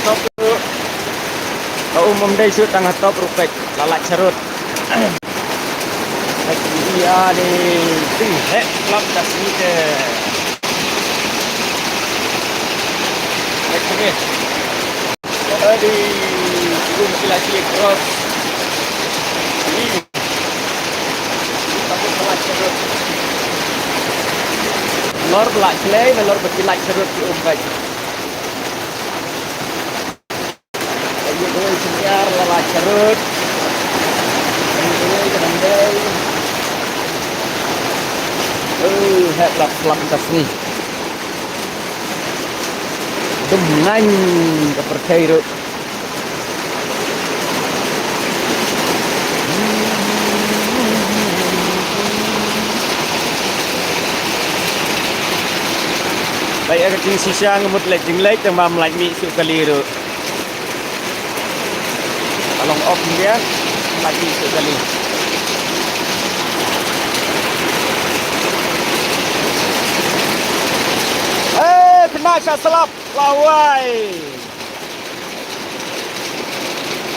top tu. Kau umum day shoot tengah top rupek lalat cerut. Iya ni, klub dah sini ke. Ni. Adi, belum lagi cross. Ini. Takut lalat cerut. Lor belak celai, lor berkilat cerut di umbai. Ayo doi senyar lalat cerut. Kendai. Hebat pelang atas ni. Dengan kepercayaan. Baik agak ting sisa ngemut lek ting lek tambah melek mi su kali ru. Kalau off dia lagi su kali. Kena shot selap lawai.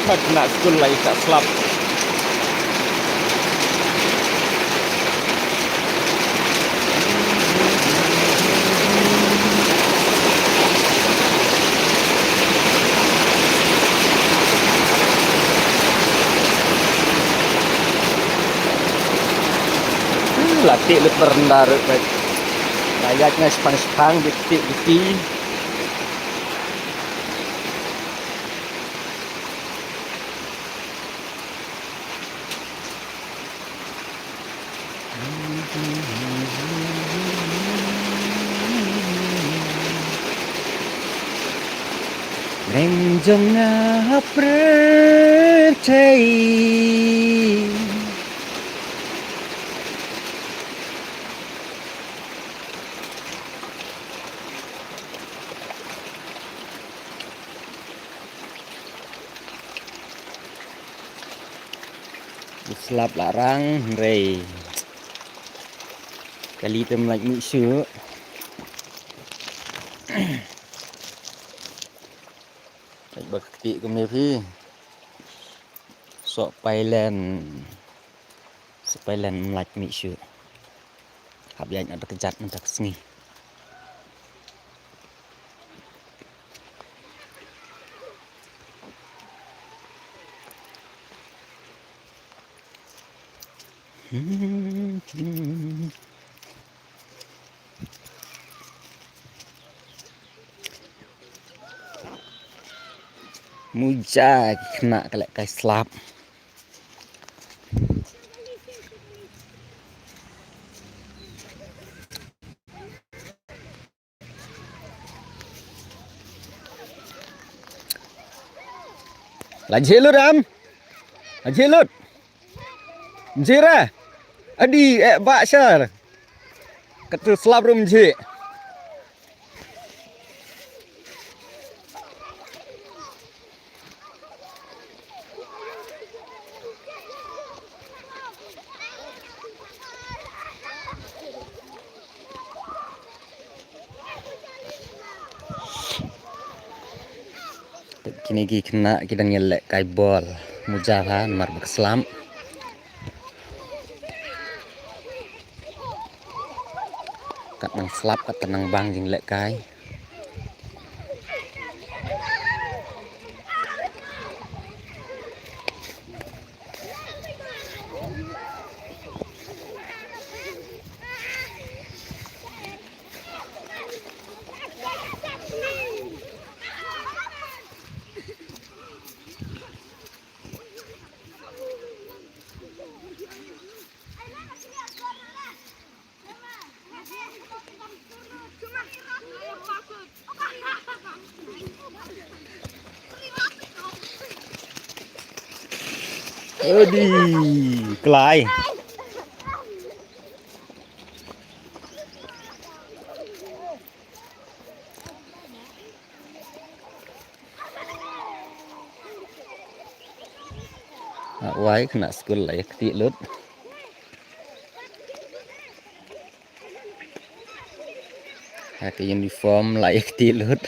Kena skul lagi shot selap. Latih leper rendah baik. Layaknya sepang-sepang detik-detik. Renjong ngaprei. Selap larang rei kali tem like musuh baik bakti kami pi sok pailan sepailan like musuh habis ada kejat mentak sini. Mujak kena kelak kai slap. Lagi lu ram. Lagi lu. Jira. Adi bak syar. Kata slap rum je. Kini kena kita ngelak kai bol mujahan mar berkeselam. Kat nang slap kat tenang bang jing lek kai. Adi, kelai. Wai kena school lah ya ketik lut. Pakai uniform lah ya ketik lut.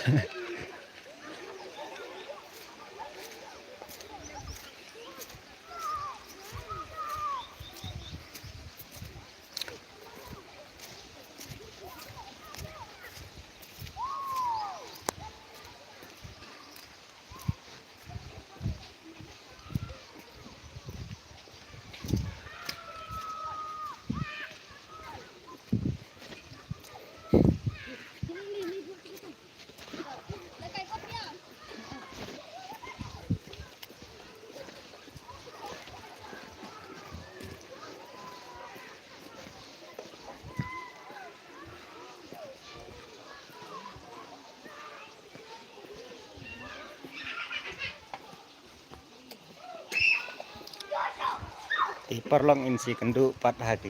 Iparlong insi kendu pat hati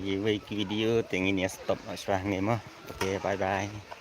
video tingin ya stop asrah nemo. Oke, bye bye.